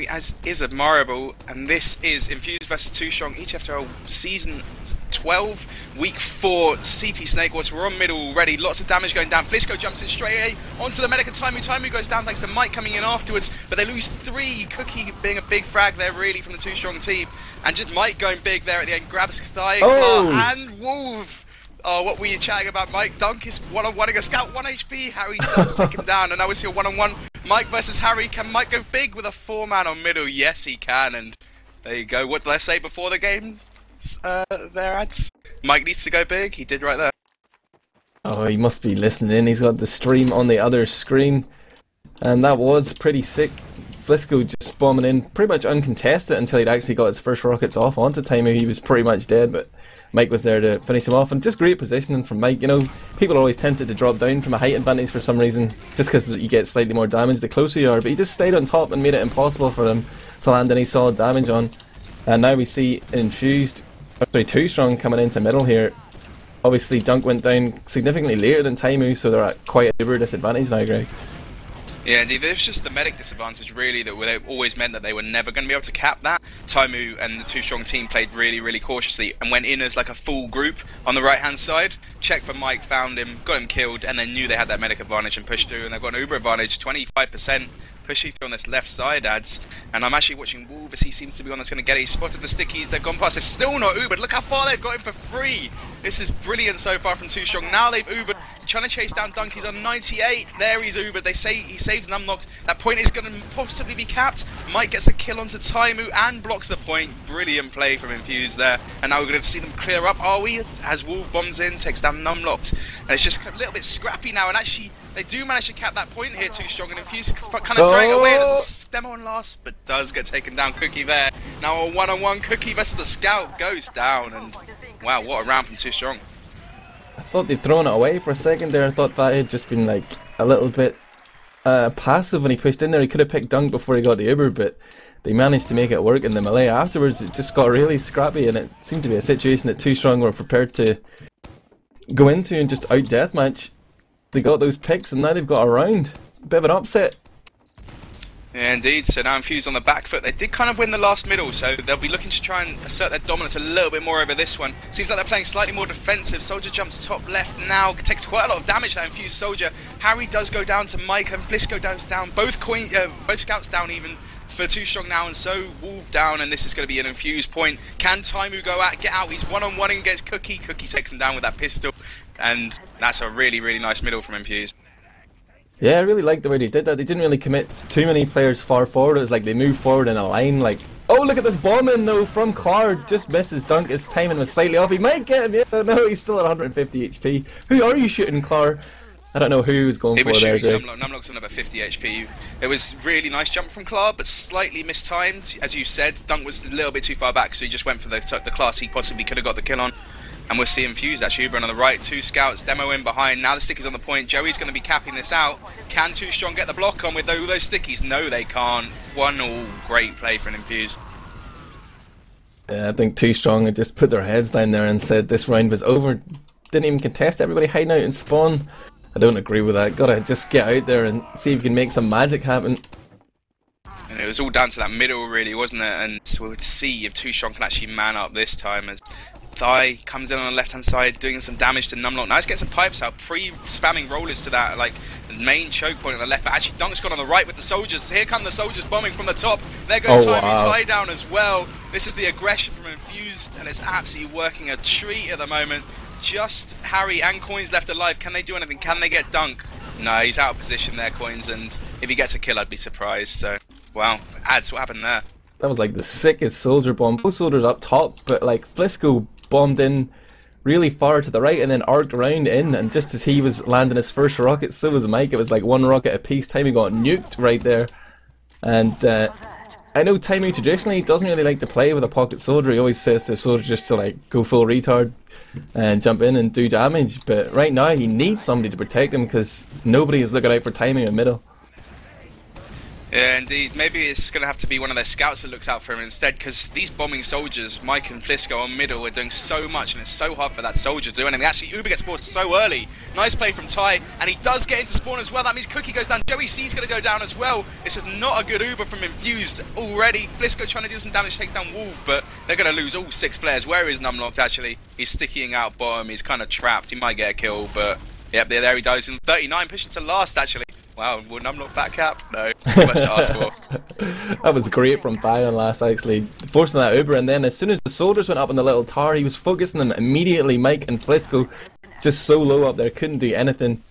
As is Admirable, and this is Infused versus 2stroNg ETF2L Season 12, Week 4, CP Snakewater. We're on middle already, lots of damage going down. Flisko jumps in straight away onto the medic, and Taimou goes down thanks to Mike coming in afterwards, but they lose 3, Cookye being a big frag there really from the 2stroNg team, and just Mike going big there at the end, grabs thigh, and wolVEEEEEEEEE. Oh, what were you chatting about, Mike? Dunc is one-on-one-ing a scout, 1 HP. Harry does take him down, and now we see a one-on-one. Mike versus Harry. Can Mike go big with a 4-man on middle? Yes, he can, and there you go. What did I say before the game? There, ads. Mike needs to go big. He did right there. Oh, he must be listening in. He's got the stream on the other screen, and that was pretty sick. Flisko just bombing in, pretty much uncontested until he'd actually got his first rockets off onto Taimou. He was pretty much dead, but Mike was there to finish him off, and just great positioning from Mike. You know, people are always tempted to drop down from a height advantage for some reason, just because you get slightly more damage the closer you are, but he just stayed on top and made it impossible for him to land any solid damage on. And now we see Infused, sorry, 2stroNg coming into middle here. Obviously Dunc went down significantly later than Taimou, so they're at quite a uber disadvantage now, Greg. Yeah, indeed, there's just the medic disadvantage really that always meant that they were never going to be able to cap that. Taimou and the 2stroNg team played really cautiously and went in as like a full group on the right hand side, checked for Mike, found him, got him killed, and then knew they had that medic advantage and pushed through, and they've got an uber advantage, 25% pushing through on this left side, ads. And I'm actually watching wolVEEEEEEEEE as he seems to be one that's going to get it. He spotted the stickies, they've gone past, they've still not ubered. Look how far they've got him for free. This is brilliant so far from 2stroNg. Now they've ubered, trying to chase down Dunc. He's on 98, there he's ubered. They say he saves numlocked. That point is going to possibly be capped. Mike gets a kill onto Taimou and blocks the point. Brilliant play from Infused there. And now we're going to see them clear up, are we? As wolVEEEEEEEE bombs in, takes down numlocked. And it's just a little bit scrappy now, and actually they do manage to cap that point here, 2stroNg, and Infused kind of throwing it away. There's a demo on last, but does get taken down. Cookye there. Now a one-on-one, Cookye versus the scout goes down, and wow, what a round from 2stroNg. I thought they'd thrown it away for a second there. I thought that had just been like a little bit passive when he pushed in there. He could have picked Dunc before he got the uber, but they managed to make it work in the melee afterwards. It just got really scrappy, and it seemed to be a situation that 2stroNg were prepared to go into and just out deathmatch. They got those picks, and now they've got a round. Bit of an upset. Yeah, indeed. So now Infused on the back foot. They did kind of win the last middle, so they'll be looking to try and assert their dominance a little bit more over this one. Seems like they're playing slightly more defensive. Soldier jumps top left now, takes quite a lot of damage, that Infused Soldier. Harry does go down to Mike, and Flisko goes down. Both scouts down even for 2stroNg now, and so wolVEEEEEEEE down, and this is going to be an Infused point. Can Taimou go out, get out? He's one-on-one against Cookye. Cookye takes him down with that pistol, and that's a really nice middle from Infused. Yeah, I really liked the way they did that. They didn't really commit too many players far forward. It was like they moved forward in a line, like, oh, look at this bomb in though from KLar. Just misses Dunc. His timing was slightly off. He might get him. Yeah, no, he's still at 150 HP. Who are you shooting, KLar? I don't know who he was going for there. Numlock's on about 50 HP. It was really nice jump from KLar, but slightly mistimed. As you said, Dunc was a little bit too far back, so he just went for the class he possibly could have got the kill on. And we'll see Infused actually Uber on the right, 2 scouts, demo in behind. Now the stickies on the point. JoeyC going to be capping this out. Can 2stroNg get the block on with all those stickies? No, they can't. 1-all, great play for an Infused. Yeah, I think 2stroNg had just put their heads down there and said this round was over. Didn't even contest. Everybody hiding out in spawn. I don't agree with that. Gotta just get out there and see if you can make some magic happen. And it was all down to that middle really, wasn't it? And we'll see if 2stroNg can actually man up this time, as Thigh comes in on the left hand side doing some damage to numlocked. Now let's get some pipes out, pre-spamming rollers to that like main choke point on the left, but actually Dunc's got on the right with the soldiers. Here come the soldiers bombing from the top. There goes Taimou tie down as well. This is the aggression from Infused, and it's absolutely working a treat at the moment. Just Harry and Coinz left alive. Can they do anything? Can they get Dunc? No, he's out of position there, Coinz, and if he gets a kill I'd be surprised. So wow, ads, what happened there? That was like the sickest soldier bomb. Both soldiers up top, but like Flisko bombed in really far to the right and then arced around in, and just as he was landing his first rocket, so was Mike. It was like 1 rocket apiece. Taimou got nuked right there. And I know Taimou traditionally doesn't really like to play with a pocket soldier. He always says to a soldier just to like go full retard and jump in and do damage, but right now he needs somebody to protect him because nobody is looking out for Taimou in middle. Yeah, indeed. Maybe it's going to have to be one of their scouts that looks out for him instead, because these bombing soldiers, Mike and Flisko on middle, are doing so much, and it's so hard for that soldier to do anything. Actually, Uber gets forced so early. Nice play from Ty, and he does get into spawn as well. That means Cookye goes down. JoeyC's going to go down as well. This is not a good Uber from Infused already. Flisko trying to do some damage, takes down wolV, but they're going to lose all 6 players. Where is numlocked, actually? He's sticking out bottom. He's kind of trapped. He might get a kill, but yep, there he dies in 39, pushing to last, actually. Wow, will numlocked back cap? No, too much to ask for. That was great from Thion last, actually, forcing that Uber, and then as soon as the soldiers went up in the little tower, he was focusing them immediately. Mike and Flisko just so low up there, couldn't do anything,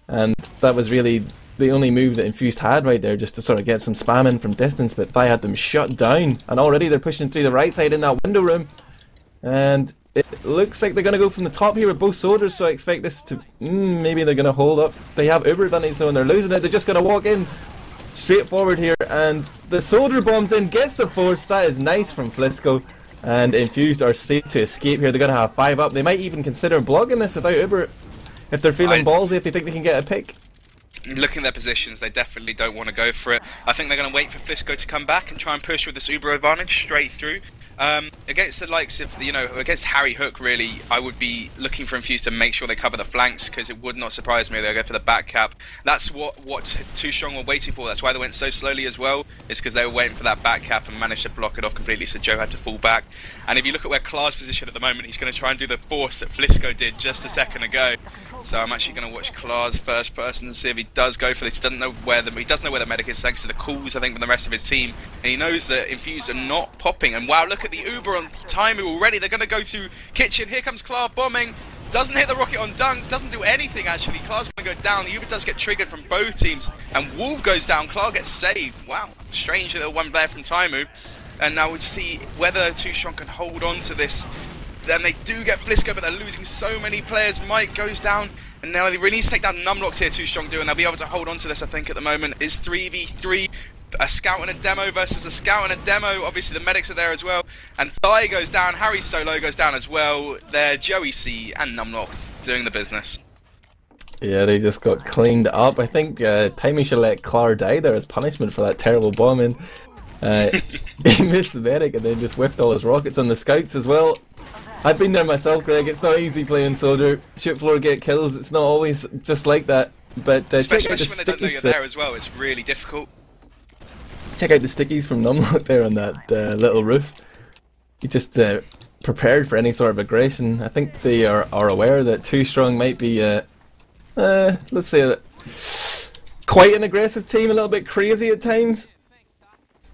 and that was really the only move that Infused had right there, just to sort of get some spam in from distance, but Thion had them shut down, and already they're pushing through the right side in that window room, and it looks like they're going to go from the top here with both soldiers, so I expect this to... maybe they're going to hold up. They have Uber bunnies though, and they're losing it. They're just going to walk in straight forward here, and the soldier bombs in, gets the force. That is nice from Flisko, and Infused are safe to escape here. They're going to have 5 up. They might even consider blocking this without Uber if they're feeling ballsy, if they think they can get a pick. Looking at their positions, they definitely don't want to go for it. I think they're going to wait for Flisko to come back and try and push with this Uber advantage straight through. Against the likes of, against HarryHook, really, I would be looking for Infused to make sure they cover the flanks, because it would not surprise me if they go for the back cap. That's what 2stroNg were waiting for. That's why they went so slowly as well. It's because they were waiting for that back cap and managed to block it off completely, so Joe had to fall back. And if you look at where KLar's position at the moment, he's going to try and do the force that Flisko did just a second ago. So I'm actually going to watch KLar's first person and see if he does go for this. He doesn't know where the medic is, thanks to the calls, I think, from the rest of his team. And he knows that Infused are not popping. And wow, look at the Uber on Taimou already. They're going to go to kitchen. Here comes KLar bombing. Doesn't hit the rocket on dunc. Doesn't do anything, actually. KLar's going to go down. The Uber does get triggered from both teams. And wolV goes down. KLar gets saved. Wow. Strange little one there from Taimou. And now we'll see whether 2stroNg can hold on to this. Then they do get Flisko, but they're losing so many players. Mike goes down, and now they really need to take down numlocked here. 2stroNg do, and they'll be able to hold on to this, I think, at the moment. It's 3v3, a scout and a demo versus a scout and a demo. Obviously, the medics are there as well. And Thai goes down, Harry Solo goes down as well. They're JoeyC and numlocked doing the business. Yeah, they just got cleaned up. I think Taimou should let KLar die there as punishment for that terrible bombing. He missed the medic and then just whiffed all his rockets on the scouts as well. I've been there myself, Greg. It's not easy playing soldier. Shoot floor, get kills. It's not always just like that. But especially when they don't know you're there as well. It's really difficult. Check out the stickies from numlocked there on that little roof. He just prepared for any sort of aggression. I think they are aware that 2stroNg might be, let's say, quite an aggressive team, a little bit crazy at times.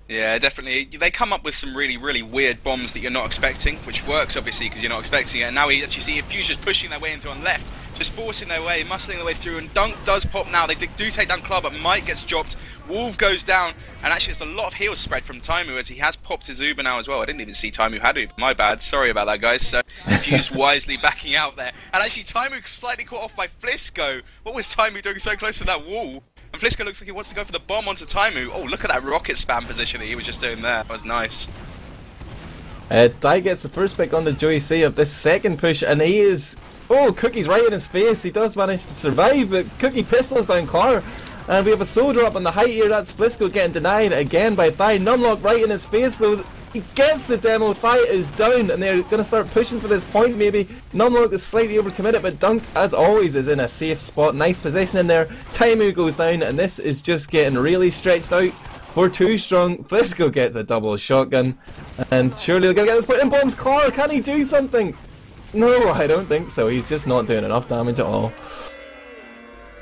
Yeah, definitely. They come up with some really, really weird bombs that you're not expecting, which works, obviously, because you're not expecting it. And now we actually see Infused just pushing their way into on left, just forcing their way, muscling their way through, and dunc does pop now. They do take down KLar, but Mike gets dropped. wolV goes down, and actually there's a lot of heal spread from Taimou, as he has popped his Uber now as well. I didn't even see Taimou had Uber. My bad. Sorry about that, guys. So Infused wisely backing out there. And actually Taimou slightly caught off by Flisko. What was Taimou doing so close to that wall? And Flisko looks like he wants to go for the bomb onto Taimou. Oh, look at that rocket spam position that he was just doing there. That was nice. Dai gets the first pick on the JoeyC of this second push, and he is... Oh, Cookie's right in his face. He does manage to survive, but Cookye pistols down KLar. And we have a soldier up on the height here. That's Flisko getting denied again by Thai. Numlocked right in his face, though. He gets the demo. Thai is down, and they're going to start pushing for this point, maybe. Numlocked is slightly overcommitted, but dunc, as always, is in a safe spot. Nice position in there. Taimou goes down, and this is just getting really stretched out for 2stroNg. Flisko gets a double shotgun, and surely they're going to get this point in bombs. KLar, can he do something? No, I don't think so. He's just not doing enough damage at all.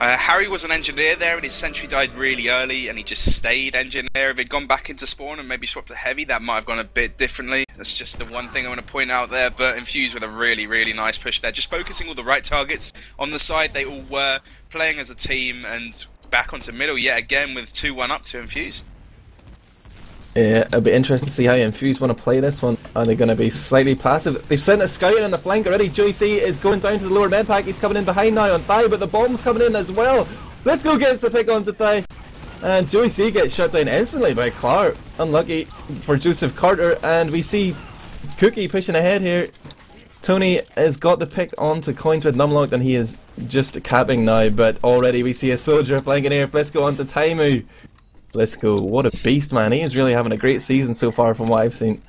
Harry was an engineer there, and his sentry died really early, and he just stayed engineer. If he'd gone back into spawn and maybe swapped to heavy, that might have gone a bit differently. That's just the one thing I want to point out there. But Infused with a really, really nice push there, just focusing all the right targets on the side. They all were playing as a team, and back onto middle yet again with 2-1 up to Infused. Yeah, it'll be interesting to see how Infused want to play this one. Are they going to be slightly passive? They've sent a scout in on the flank already. JoeyC is going down to the lower med pack. He's coming in behind now on Thai, but the bomb's coming in as well. Flisko gets the pick onto Thai, and JoeyC gets shut down instantly by KLar. Unlucky for Joseph Carter, and we see Cookye pushing ahead here. Tony has got the pick onto Coinz with numlocked, and he is just capping now, but already we see a soldier flanking here. Flisko onto Taimou. Flisko, what a beast, man. He is really having a great season so far from what I've seen.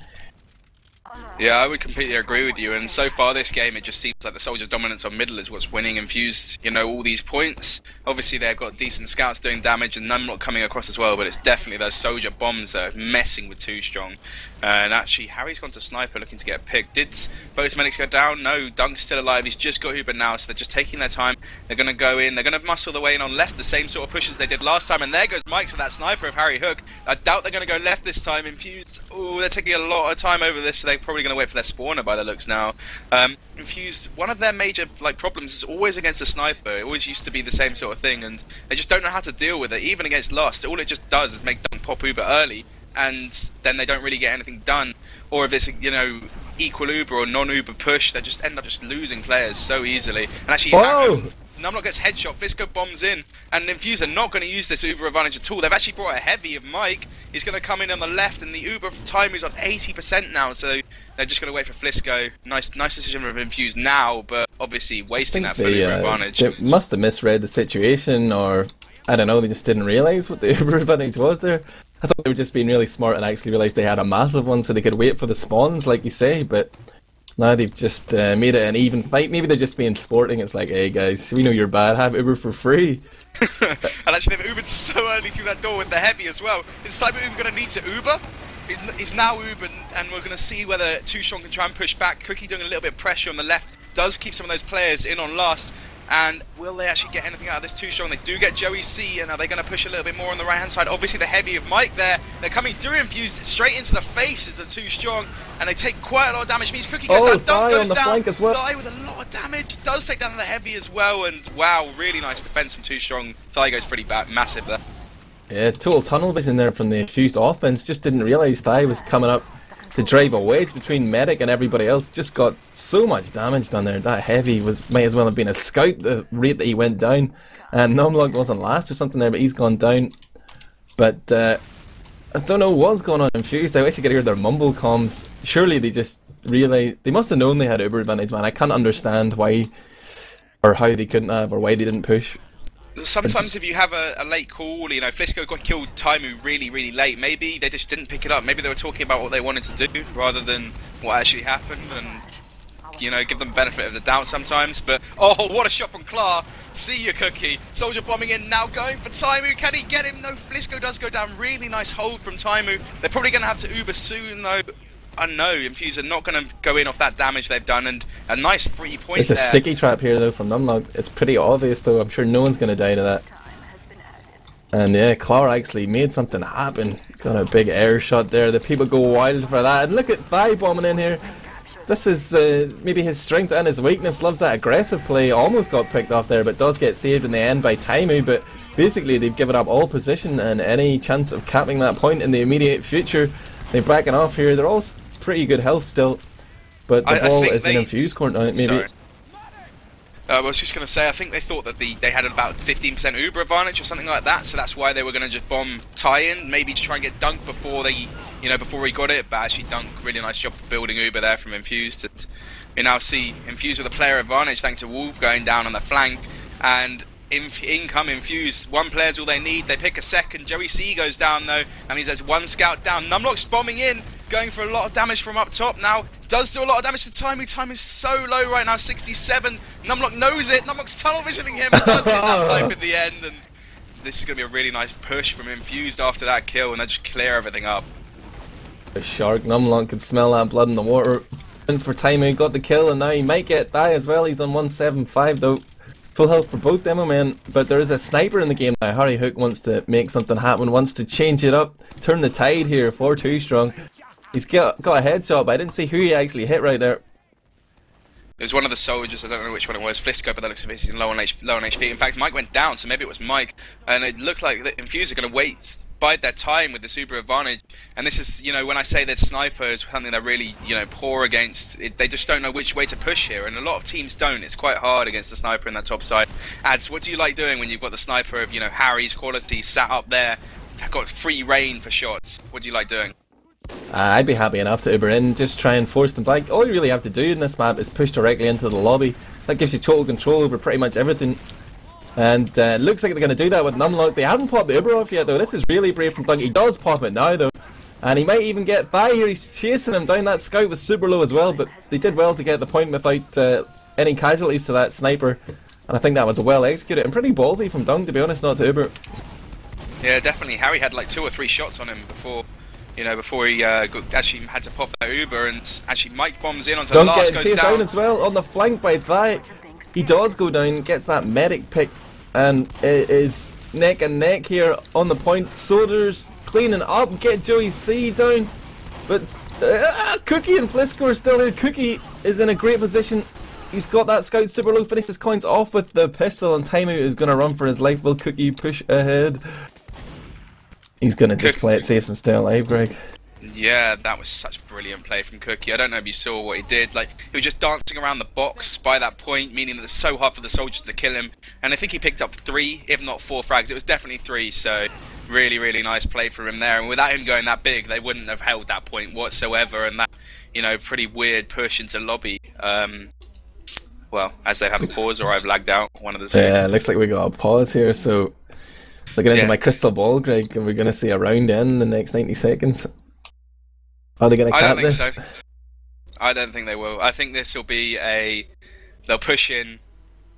Yeah, I would completely agree with you, and so far this game it just seems like the Soldiers' dominance on middle is what's winning Infused, you know, all these points. Obviously they've got decent scouts doing damage and numlocked coming across as well, but it's definitely those Soldier bombs that are messing with 2stroNg. And actually Harry's gone to Sniper looking to get a pick. Did both medics go down? No, Dunk's still alive, he's just got Uber now, so they're just taking their time. They're going to go in, they're going to muscle the way in on left, the same sort of push as they did last time, and there goes Mike to that Sniper of HarryHook. I doubt they're going to go left this time. Infused, oh, they're taking a lot of time over this, so they're probably going to wait for their spawner by the looks now. Infused, one of their major problems is always against a Sniper. It always used to be the same sort of thing, and they just don't know how to deal with it. Even against Lost, all it just does is make Dunk pop Uber early, and then they don't really get anything done. Or if it's, you know, equal Uber or non-Uber push, they just end up just losing players so easily. And actually, numlocked gets headshot, Flisko bombs in, and Infused are not going to use this Uber advantage at all. They've actually brought a heavy of Mike. He's going to come in on the left, and the Uber Taimou's on 80% now, so they're just going to wait for Flisko. Nice decision from Infused now, but obviously wasting that full Uber advantage. They must have misread the situation, or I don't know, they just didn't realise what the Uber advantage was there. I thought they were just being really smart and actually realised they had a massive one so they could wait for the spawns, like you say, but now they've just made it an even fight. Maybe they're just being sporting. It's like, hey guys, we know you're bad, have Uber for free. And actually they've Ubered so early through that door with the heavy as well. Is Sniper even going to need to Uber? He's now Ubered, and we're going to see whether 2stroNg can try and push back. Cookye doing a little bit of pressure on the left does keep some of those players in on last. And will they actually get anything out of this 2stroNg? They do get JoeyC, and are they going to push a little bit more on the right hand side? Obviously the heavy of Mike there. They're coming through Infused straight into the faces of 2stroNg, and they take quite a lot of damage. Means Cookye goes down, Dunk goes down, as well. Thigh with a lot of damage, does take down the heavy as well, and wow, really nice defense from 2stroNg. Thigh goes pretty bad, massive there. Yeah, total tunnel vision there from the Infused offense. Just didn't realise Thigh was coming up to drive a wedge between medic and everybody else. Just got so much damage done there. That heavy might as well have been a scout, the rate that he went down. And numlocked wasn't last or something there, but he's gone down. But I don't know what's going on in Infused. I wish you could hear their mumble comms. Surely they just realised, they must have known they had Uber advantage, man. I can't understand why or how they couldn't have, or why they didn't push. Sometimes if you have a late call, you know, Flisko got killed Taimou really late, maybe they just didn't pick it up. Maybe they were talking about what they wanted to do rather than what actually happened, and, you know, give them the benefit of the doubt sometimes. But, oh, what a shot from KLar. See you, Cookye. Soldier bombing in now, going for Taimou. Can he get him? No, Flisko does go down. Really nice hold from Taimou. They're probably going to have to Uber soon, though. I know, Infused are not going to go in off that damage they've done, and a nice 3 points there. It's a sticky trap here though from numlocked. It's pretty obvious though, I'm sure no one's going to die to that. And yeah, KLar actually made something happen. Got a big air shot there, the people go wild for that. And look at Thigh bombing in here. This is maybe his strength and his weakness, loves that aggressive play. Almost got picked off there, but does get saved in the end by Taimou. But basically they've given up all position and any chance of capping that point in the immediate future. They're backing off here, they're all pretty good health still, but the ball is in Infused court now, maybe. Sorry. I was just going to say, I think they thought that they had about 15% Uber advantage or something like that, so that's why they were going to just bomb tie-in, maybe to try and get Dunk before they, you know, before he got it. But actually, Dunk, really nice job of building Uber there from Infused. And we now see Infused with a player advantage thanks to wolVEEEEEEEEEE going down on the flank, and in come Infused. One player's all they need. They pick a second. JoeyC goes down though, and he's has one scout down. Numlocked's bombing in, going for a lot of damage from up top now. Does do a lot of damage to Taimou. Taimou's so low right now, 67. Numlocked knows it. Numlocked's tunnel visioning him. Does hit that pipe at the end, and this is going to be a really nice push from Infused after that kill, and they just clear everything up. The shark, Numlocked could smell that blood in the water. And for Taimou, got the kill, and now he might get that as well. He's on 175 though. Full health for both demo men, but there is a sniper in the game now. HarryHook wants to make something happen, wants to change it up, turn the tide here for 2stroNg. He's got a headshot, but I didn't see who he actually hit right there. It was one of the soldiers, I don't know which one it was, Flisko, but that looks like he's low on HP. In fact, Mike went down, so maybe it was Mike. And it looked like the Infused are going to bide their time with the super advantage. And this is, you know, when I say that sniper is something they're really, you know, poor against, they just don't know which way to push here. And a lot of teams don't. It's quite hard against the sniper in that top side. Ads, what do you like doing when you've got the sniper of, you know, Harry's quality sat up there, got free reign for shots? What do you like doing? I'd be happy enough to Uber in, just try and force them back. All you really have to do in this map is push directly into the lobby. That gives you total control over pretty much everything. And looks like they're going to do that with numlocked. They haven't popped the Uber off yet though. This is really brave from dunc. He does pop it now though. And he might even get Thigh here. He's chasing him down. That scout was super low as well, but they did well to get the point without any casualties to that sniper. And I think that was well executed and pretty ballsy from dunc, to be honest, not to Uber. Yeah, definitely. Harry had like 2 or 3 shots on him before, you know, before he actually had to pop that Uber, and actually Mike bombs in onto the dunc last, getting goes chased down. down as well on the flank by Thigh. He does go down, gets that medic pick, and it is neck and neck here on the point. Soldiers cleaning up, get JoeyC down, but Cookye and Flisko are still here. Cookye is in a great position. He's got that scout super low, finishes Coinz off with the pistol, and Taimou is going to run for his life. Will Cookye push ahead? He's going to just play it safe and stay alive, Greg. Yeah, that was such brilliant play from Cookye. I don't know if you saw what he did. Like, he was just dancing around the box by that point, meaning that it's so hard for the soldiers to kill him. And I think he picked up 3, if not 4 frags. It was definitely 3, so really, really nice play from him there. And without him going that big, they wouldn't have held that point whatsoever. And that, you know, pretty weird push into lobby. Well, as they have a pause, or I've lagged out, one of the two. Yeah, looks like we got a pause here, so looking into my crystal ball, Greg, and we're going to see a round in the next 90 seconds. Are they going to cap this? I don't think so. I don't think they will. I think this will be they'll push in.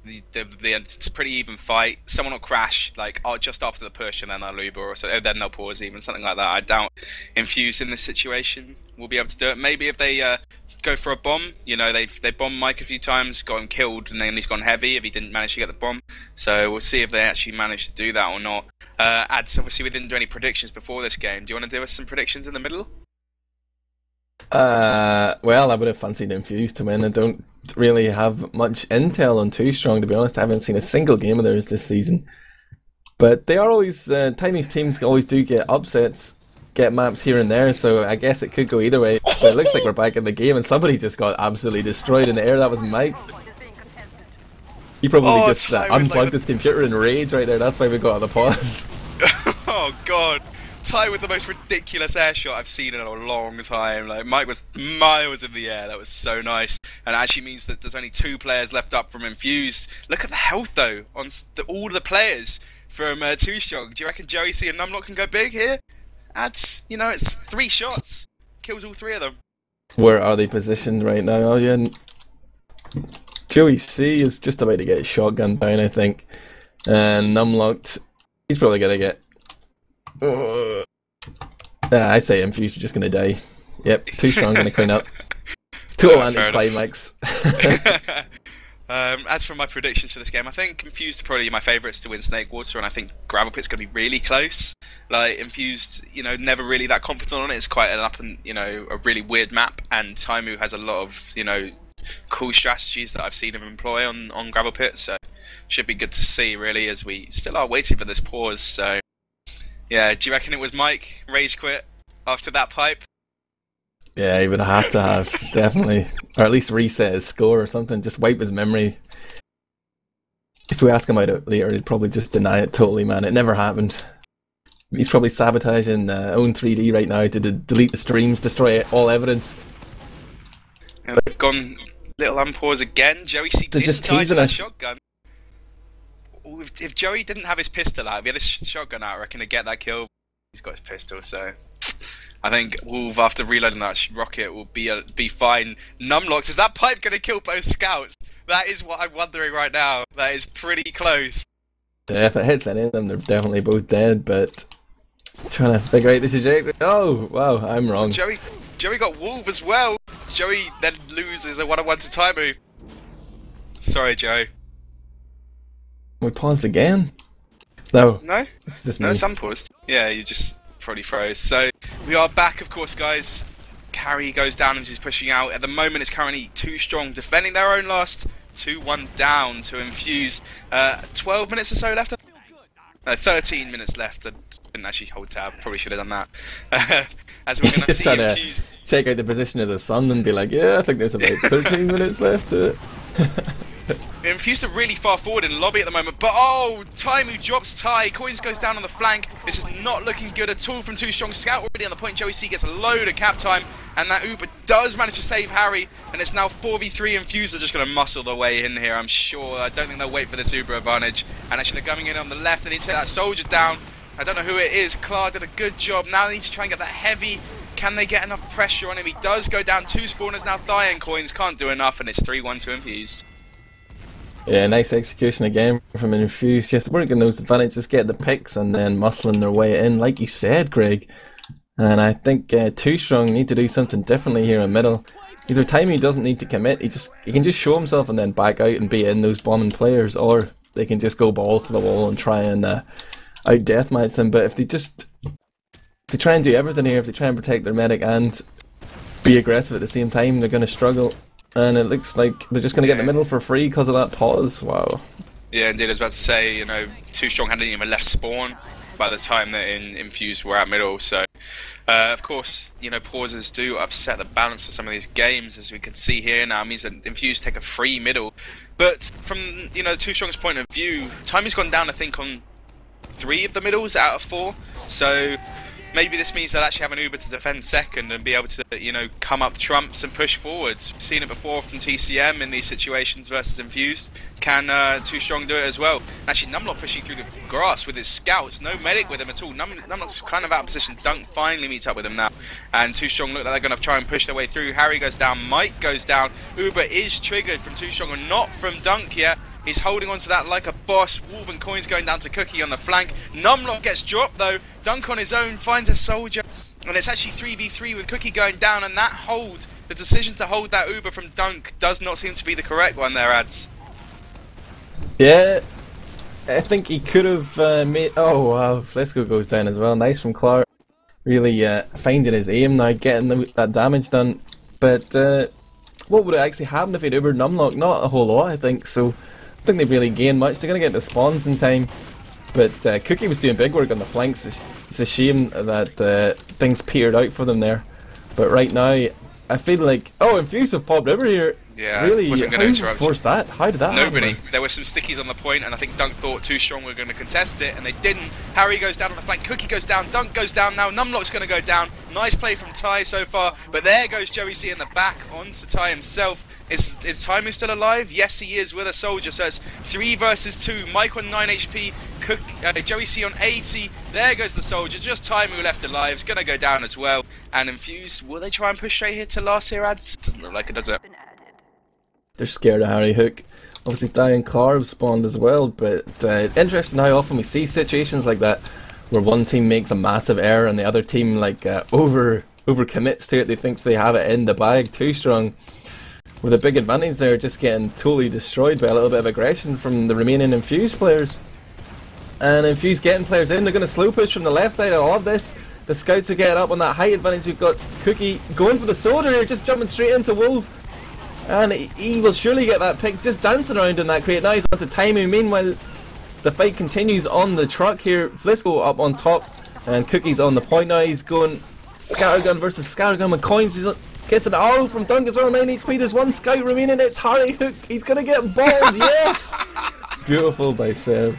It's a pretty even fight. Someone will crash like just after the push, and then they'll Uber, or so. Then they'll pause, even something like that. I doubt Infused in this situation will be able to do it. Maybe if they go for a bomb, you know, they bombed Mike a few times, got him killed, and then he's gone heavy if he didn't manage to get the bomb. So we'll see if they actually manage to do that or not. Ads, obviously we didn't do any predictions before this game. Do you want to do us some predictions in the middle? Well, I would have fancied Infused to win. I don't really have much intel on 2stroNg, to be honest. I haven't seen a single game of theirs this season. But they are always, Taimou's teams always do get upsets, get maps here and there, so I guess it could go either way. But it looks like we're back in the game, and somebody just got absolutely destroyed in the air. That was Mike. He probably just unplugged his computer in rage right there. That's why we got the pause. Oh god. Ty with the most ridiculous air shot I've seen in a long time. Like, Mike was miles in the air. That was so nice. And it actually means that there's only 2 players left up from Infused. Look at the health though on all the players from 2stroNg. Do you reckon JoeyC and numlocked can go big here? Adds, you know, it's 3 shots. Kills all 3 of them. Where are they positioned right now? Oh yeah, JoeyC is just about to get shotgun down, I think. And numlocked, he's probably gonna get... I say Infused are just gonna die. Yep, 2stroNg gonna clean up. Total anti-climax. As for my predictions for this game, I think Infused are probably my favourites to win Snakewater, and I think Gravel Pit's going to be really close. Like, Infused, you know, never really that confident on it. It's quite an up and, you know, a really weird map, and Taimou has a lot of, you know, cool strategies that I've seen him employ on Gravel Pit, so should be good to see, really, as we still are waiting for this pause. So, yeah, do you reckon it was Mike rage quit after that pipe? Yeah, he would have to have, definitely. Or at least reset his score or something, just wipe his memory. If we ask him about it later, he'd probably just deny it totally, man. It never happened. He's probably sabotaging Own 3D right now to delete the streams, destroy all evidence. Yeah, they've gone little unpause again. JoeyC didn't just die to teasing that us. shotgun. If Joey didn't have his pistol out, if he had his shotgun out, I reckon he'd get that kill. He's got his pistol, so... I think wolV, after reloading that rocket, will be fine. Numlocked, is that pipe going to kill both scouts? That is what I'm wondering right now. That is pretty close. Yeah, if it hits any of them, they're definitely both dead, but... I'm trying to figure out the trajectory. Oh, wow, I'm wrong. Joey got wolV as well. Joey then loses a 1-on-1 to Taimou. Sorry, Joe. We paused again? No. No? It's just no, me. it's unpaused. Yeah, you just probably froze. So, we are back, of course, guys. Carry goes down as he's pushing out. At the moment, it's currently 2stroNg defending their own last. 2-1 down to Infused. 12 minutes or so left. No, 13 minutes left. I didn't actually hold tab. Probably should have done that. As we're going to see Infused... check out the position of the sun and be like, yeah, I think there's about 13 minutes left to it. Infused are really far forward in the lobby at the moment, but oh, Taimou drops Ty. Coinz goes down on the flank. This is not looking good at all from 2stroNg. Scout already on the point. JoeyC gets a load of cap time. and that Uber does manage to save Harry, and it's now 4v3. Infused are just going to muscle their way in here, I'm sure. I don't think they'll wait for this Uber advantage, and actually they're coming in on the left. They need to take that soldier down. I don't know who it is. KLar did a good job. Now they need to try and get that heavy. Can they get enough pressure on him? He does go down. 2 spawners now dying. Coinz can't do enough, and it's 3-1 to Infused. Yeah, nice execution again from Infused. Just working those advantages, get the picks, and then muscling their way in, like you said, Greg. And I think 2stroNg need to do something differently here in middle. Either Taimou doesn't need to commit, he can just show himself and then back out and be in those bombing players, or they can just go balls to the wall and try and out deathmatch them. But if they try and do everything here, if they try and protect their medic and be aggressive at the same time, they're going to struggle. And it looks like they're just going to get the middle for free because of that pause. Wow. Yeah, indeed. I was about to say, you know, 2stroNg hadn't even left spawn by the time that Infused were at middle. So, of course, you know, pauses do upset the balance of some of these games, as we can see here now. It means that Infused take a free middle. But from, you know, 2stroNg's point of view, Taimou's gone down, I think, on 3 of the middles out of 4. So maybe this means they'll actually have an Uber to defend second and be able to, you know, come up trumps and push forwards. We've seen it before from TCM in these situations versus Infused. Can 2stroNg do it as well? Actually, numlocked pushing through the grass with his scouts. No medic with him at all. numlocked's kind of out of position. Dunc finally meets up with him now. And 2stroNg look like they're going to try and push their way through. Harry goes down. Mike goes down. Uber is triggered from 2stroNg and not from Dunc yet. He's holding on to that like a boss. wolV and Coinz going down to Cookye on the flank. numlocked gets dropped though. Dunc on his own finds a soldier. And it's actually 3v3 with Cookye going down. And that hold, the decision to hold that Uber from Dunc does not seem to be the correct one there, Ads. Yeah, I think he could have made... Oh wow, Flisko goes down as well. Nice from KLar. Really finding his aim now, getting that damage done. But what would actually happen if he'd Ubered numlocked? Not a whole lot, I think. So I don't think they've really gained much. They're going to get the spawns in time. But Cookye was doing big work on the flanks. It's a shame that things petered out for them there. But right now, I feel like... Oh, Infused have popped over here. Yeah, really? I wasn't going to interrupt. Force that? How did that Nobody. happen? There were some stickies on the point, and I think Dunc thought 2stroNg were going to contest it, and they didn't. Harry goes down on the flank, Cookye goes down, Dunc goes down now, numlocked's going to go down. Nice play from Tai so far, but there goes JoeyC in the back onto Tai himself. Is Taimou still alive? Yes, he is, with a soldier, so it's 3 versus 2. Mike on 9 HP, JoeyC on 80. There goes the soldier, just Taimou left alive. It's going to go down as well. And Infused, will they try and push straight here to last here, Ads? Doesn't look like it, does it? They're scared of HarryHook. Obviously, Tai and KLar have spawned as well, but interesting how often we see situations like that where one team makes a massive error and the other team like over commits to it. They think they have it in the bag. 2stroNg with a big advantage there, just getting totally destroyed by a little bit of aggression from the remaining Infused players. And Infused getting players in. They're going to slow push from the left side. I love this. The scouts are getting up on that height advantage. We've got Cookye going for the soldier here, just jumping straight into wolV. And he will surely get that pick, just dancing around in that crate. Now he's onto Taimou. Meanwhile, the fight continues on the truck here. Flisko up on top, and Cookie's on the point now. He's going scattergun versus scattergun with Coinz. Gets an arrow from Dunc as well. 9 HP. There's one scout remaining. It's HarryHook. He's going to get balled. Yes! Beautiful by Seb.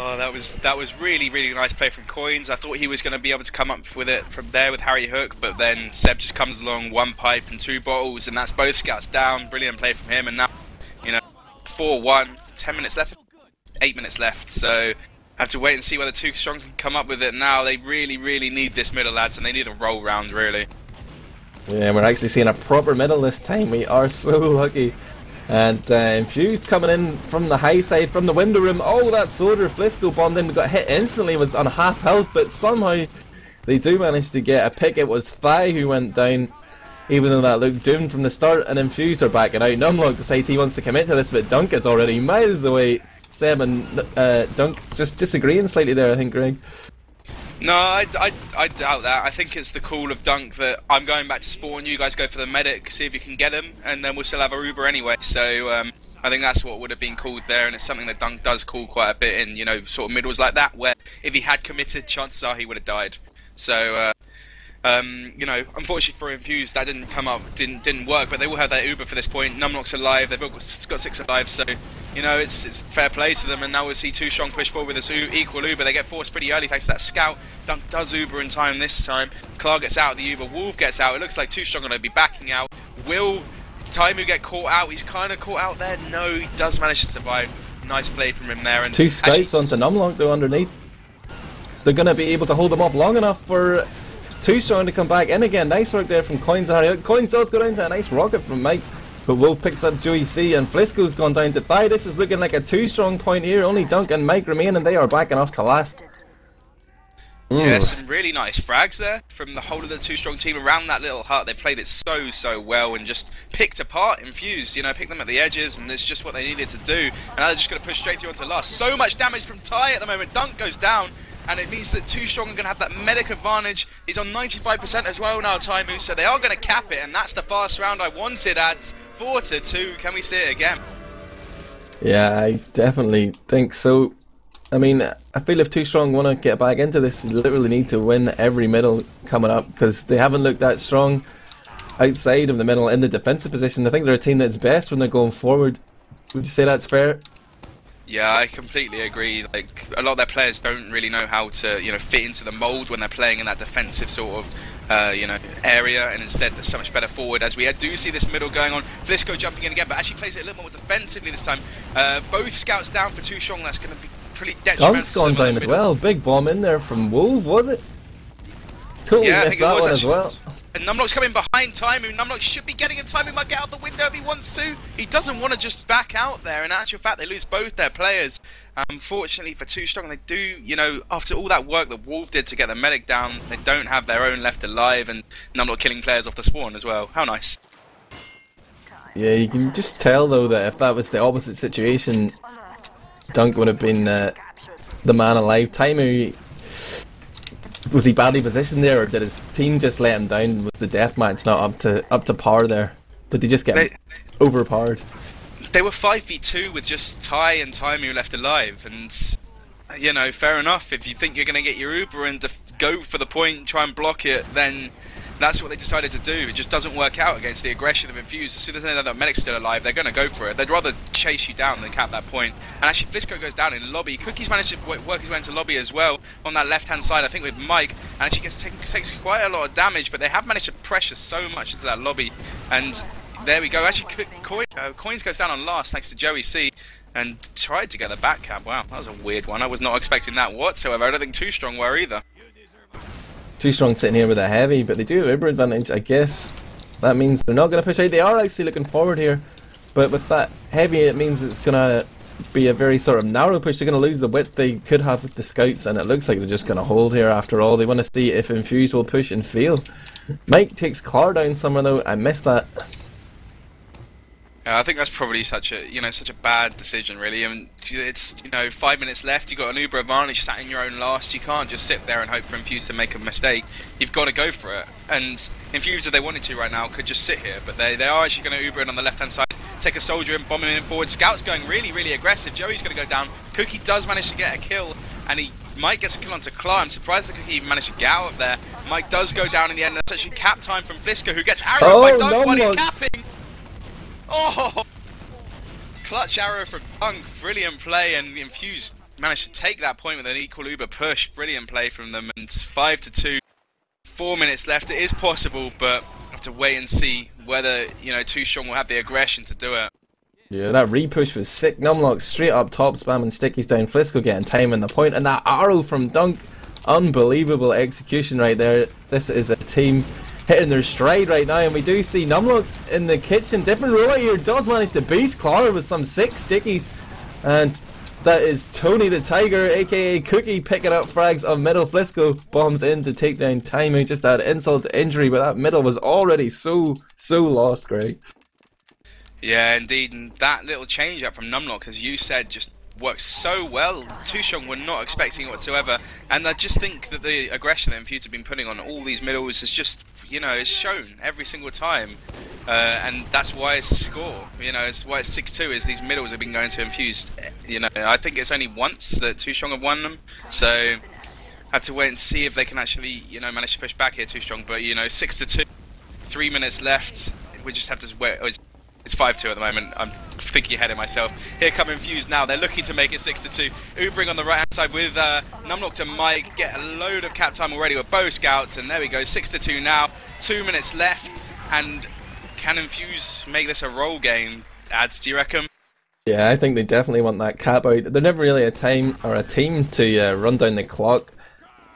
Oh, that was really, really nice play from Coinz. I thought he was going to be able to come up with it from there with HarryHook, but then Seb just comes along, 1 pipe and 2 bottles, and that's both scouts down. Brilliant play from him, and now, you know, 4-1, 10 minutes left, 8 minutes left, so have to wait and see whether 2stroNg can come up with it now. They really, really need this middle, lads, and they need a roll round, really. Yeah, we're actually seeing a proper middle this time. We are so lucky. And Infused coming in from the high side, from the window room. Oh, that soldier Flisko bombed in, got hit instantly, was on half health, but somehow they do manage to get a pick. It was Thai who went down, even though that looked doomed from the start, and Infused are backing out. Numlocked decides he wants to commit to this, but Dunc is already miles away. Seb and Dunc just disagreeing slightly there, I think, Greg. No, I doubt that. I think it's the call of Dunc that I'm going back to spawn, you guys go for the medic, see if you can get him, and then we'll still have a Uber anyway. So I think that's what would have been called there, and it's something that Dunc does call quite a bit in, you know, sort of middles like that, where if he had committed, chances are he would have died. So, you know, unfortunately for Infused, that didn't come up, didn't work, but they will have their Uber for this point. Numlock's alive, they've got 6 alive, so you know, it's fair play to them, and now we'll see 2stroNg push forward with this equal Uber. They get forced pretty early thanks to that scout. Dunc does Uber in time this time. KLar gets out of the Uber, wolV gets out. It looks like 2stroNg are going to be backing out. Will Taimou get caught out? He's kind of caught out there. No, he does manage to survive. Nice play from him there. And two scouts onto numlocked though underneath. They're going to be able to hold them off long enough for 2stroNg to come back in again. Nice work there from Coinz and HarryHook. Coinz does go down to a nice rocket from Mike. But wolV picks up JoeyC and Flisko's gone down to die. This is looking like a 2stroNg point here. Only dunc and Mike remain, and they are backing off to last. Yeah, some really nice frags there from the whole of the 2stroNg team around that little hut. They played it so well and just picked apart Infused, you know, picked them at the edges, and it's just what they needed to do. And now they're just going to push straight through onto last. So much damage from Tai at the moment. Dunc goes down, and it means that 2stroNg are going to have that medic advantage. He's on 95% as well now, Taimou, so they are going to cap it, and that's the fast round I wanted, adds 4-2. Can we see it again? Yeah, I definitely think so. I mean, I feel if 2stroNg want to get back into this, they literally need to win every middle coming up, because they haven't looked that strong outside of the middle in the defensive position. I think they're a team that's best when they're going forward. Would you say that's fair? Yeah, I completely agree. Like, a lot of their players don't really know how to, you know, fit into the mold when they're playing in that defensive sort of, you know, area, and instead they're so much better forward. As we do see this middle going on, Flisko jumping in again, but actually plays it a little more defensively this time. Both scouts down for 2stroNg. That's going to be pretty detrimental. Dunc's gone down as well. Big bomb in there from wolV, was it? Totally missed that one as well. And numlock's coming behind Taimou. Numlock should be getting it. Taimou might get out the window if he wants to. He doesn't want to just back out there. In actual fact, they lose both their players. Unfortunately for 2stroNg, they do, you know, after all that work that wolV did to get the medic down, they don't have their own left alive, and numlock killing players off the spawn as well. How nice. Yeah, you can just tell though that if that was the opposite situation, Dunc would have been the man alive. Taimou, was he badly positioned there, or did his team just let him down? Was the deathmatch not up to par there? Did they just get overpowered? They were 5v2 with just Tai and Taimou left alive, and you know, fair enough. If you think you're going to get your Uber and go for the point, try and block it, then that's what they decided to do. It just doesn't work out against the aggression of Infused. As soon as they know that medic's still alive, they're going to go for it. They'd rather chase you down than cap that point. And actually, Flisko goes down in lobby. Cookie's managed to work his way into lobby as well on that left-hand side, I think, with Mike. And actually takes quite a lot of damage, but they have managed to pressure so much into that lobby. And there we go. Actually, Coinz goes down on last thanks to JoeyC, and tried to get the back cap. Wow, that was a weird one. I was not expecting that whatsoever. I don't think 2stroNg were either. 2stroNg sitting here with a heavy, but they do have Uber advantage. I guess that means they're not going to push out. They are actually looking forward here, but with that heavy, it means it's going to be a very sort of narrow push. They're going to lose the width they could have with the scouts, and it looks like they're just going to hold here after all. They want to see if Infused will push and fail. Mike takes KLar down somewhere though. I missed that. I think that's probably such a bad decision, really. I mean, it's 5 minutes left. You've got an Uber advantage, sat in your own last. You can't just sit there and hope for Infused to make a mistake. You've got to go for it. And Infused, if they wanted to right now, could just sit here. But they are actually going to Uber in on the left-hand side, take a soldier in, bombing in forward. Scout's going really aggressive. Joey's going to go down. Cookye does manage to get a kill, and he might get a kill onto KLar. I'm surprised that Cookye even managed to get out of there. Mike does go down in the end. That's actually cap time from Flisko, who gets arrowed by Dunc while he's capping. Oh! Clutch arrow from Dunc, brilliant play, and Infused managed to take that point with an equal Uber push. Brilliant play from them, and 5-2. 4 minutes left. It is possible, but I have to wait and see whether 2stroNg will have the aggression to do it. Yeah, that repush was sick. Numlocked straight up top, spamming stickies down. Flisko getting time in the point, and that arrow from Dunc, unbelievable execution right there. This is a team hitting their stride right now, and we do see numlocked in the kitchen. Different role here, does manage to beast KLar with some 6 stickies, and that is Tony the Tiger, aka Cookye, picking up frags on middle. Flisko bombs in to take down Taimou. Just had insult to injury, but that middle was already so lost, Greg. Yeah, indeed, and that little change up from numlocked, as you said, just works so well. 2stroNg were not expecting it whatsoever, and I just think that the aggression that Infused have been putting on all these middles is just, it's shown every single time, and that's why it's a score. It's why it's 6-2, is these middles have been going to Infused. I think it's only once that 2stroNg have won them, so I have to wait and see if they can actually, manage to push back here, 2stroNg. But 6-2, 3 minutes left. We just have to wait. Is It's 5-2 at the moment. I'm thinking ahead of myself. Here come Infused now. They're looking to make it 6-2. Ubering on the right-hand side with numlocked and Mike. Get a load of cap time already with both scouts. And there we go, 6-2 now. 2 minutes left. And can Infused make this a roll game? Ads, do you reckon? Yeah, I think they definitely want that cap out. They're never really a team to run down the clock.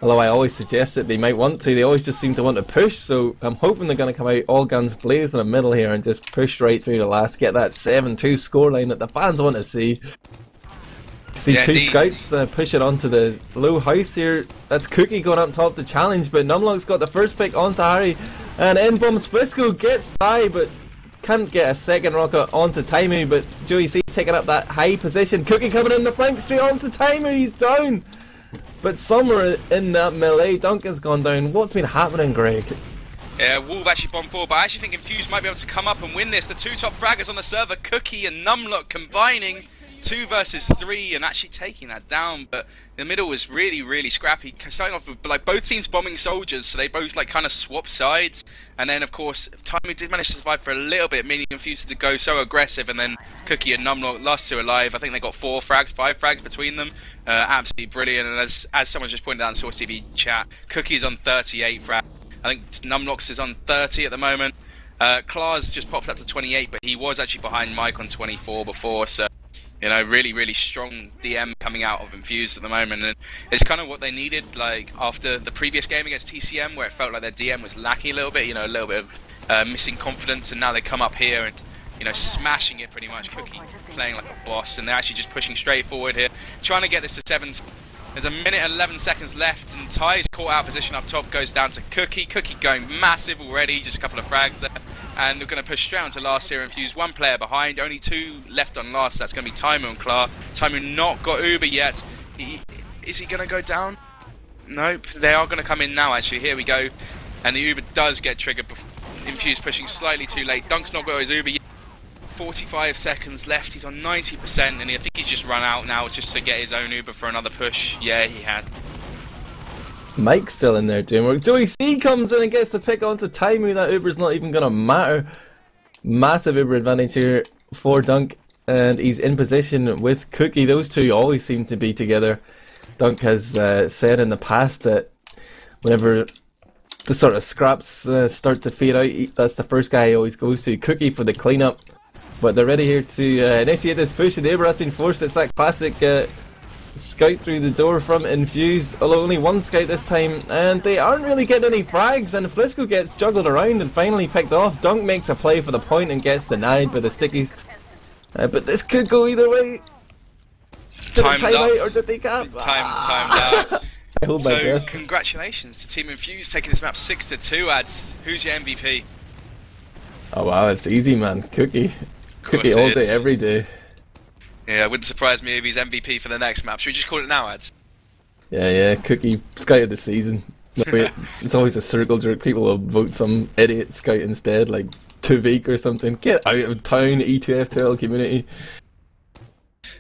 Although I always suggest that they might want to, they always just seem to want to push, so I'm hoping they're going to come out all guns blazing in the middle here and just push right through the last, get that 7-2 scoreline that the fans want to see. See two scouts push it onto the low house here. That's Cookye going up top to challenge, but numlocked's got the first pick onto Harry, and in bumps Flisko, gets by, but can't get a second rocket onto Taimou, but JoeyC taking up that high position. Cookye coming in the flank straight onto Taimou, he's down! But somewhere in that melee, Dunc has gone down. What's been happening, Greg? Yeah, wolV actually bombed forward, but I actually think Infused might be able to come up and win this. The two top fraggers on the server, Cookye and numlocked, combining 2 versus 3 and actually taking that down. But the middle was really, really scrappy. Starting off with like both teams bombing soldiers, so they both like kind of swapped sides. And then of course, Taimou did manage to survive for a little bit, meaning Infused to go so aggressive. And then Cookye and numlocked, last 2 alive. I think they got 5 frags between them. Absolutely brilliant. And as someone just pointed out in JoeyC chat, Cookye's on 38 frags. I think numlocked's is on 30 at the moment. KLar's just popped up to 28, but he was actually behind Mike on 24 before, so you know, really, really strong DM coming out of Infused at the moment, and it's kind of what they needed, like, after the previous game against TCM, where it felt like their DM was lacking a little bit, you know, a little bit of missing confidence, and now they come up here and, you know, smashing it pretty much. Cookye playing like a boss, and they're actually just pushing straight forward here, trying to get this to 7. There's a minute and 11 seconds left, and Ty's caught out position up top, goes down to Cookye. Cookye going massive already, just a couple of frags there. And we're going to push straight on to last here, Infused. 1 player behind, only 2 left on last. That's going to be Taimou and KLar. Taimou not got Uber yet. Is he going to go down? Nope, they are going to come in now actually. Here we go. And the Uber does get triggered. Infused pushing slightly too late. Dunc's not got his Uber yet. 45 seconds left, he's on 90%, and I think he's just run out now just to get his own Uber for another push. Yeah, he has. Mike's still in there doing work. JoeyC comes in and gets the pick onto Taimou. That Uber's not even going to matter. Massive Uber advantage here for Dunc, and he's in position with Cookye. Those two always seem to be together. Dunc has said in the past that whenever the sort of scraps start to fade out, that's the first guy he always goes to. Cookye for the cleanup. But they're ready here to initiate this push, and the Uber has been forced. It's that classic scout through the door from Infused, although only 1 scout this time, and they aren't really getting any frags, and Flisko gets juggled around and finally picked off. Dunc makes a play for the point and gets denied by the stickies. But this could go either way. Did Time's time up. Out or did they cap? Time's out. So congratulations to Team Infused taking this map 6-2. Ads, who's your MVP? Oh wow, it's easy, man. Cookye. Cookye all day, every day. Yeah, it wouldn't surprise me if he's MVP for the next map. Should we just call it now, Ads? Yeah, Cookye, Scout of the season. It's always a circle jerk. People will vote some idiot Scout instead, like 2stroNg or something. Get out of town, ETF2L community.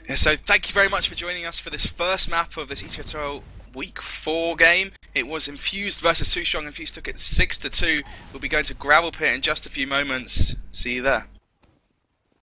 Yeah, so thank you very much for joining us for this first map of this ETF2L Week 4 game. It was Infused versus 2stroNg. Infused took it 6-2. We'll be going to Gravel Pit in just a few moments. See you there.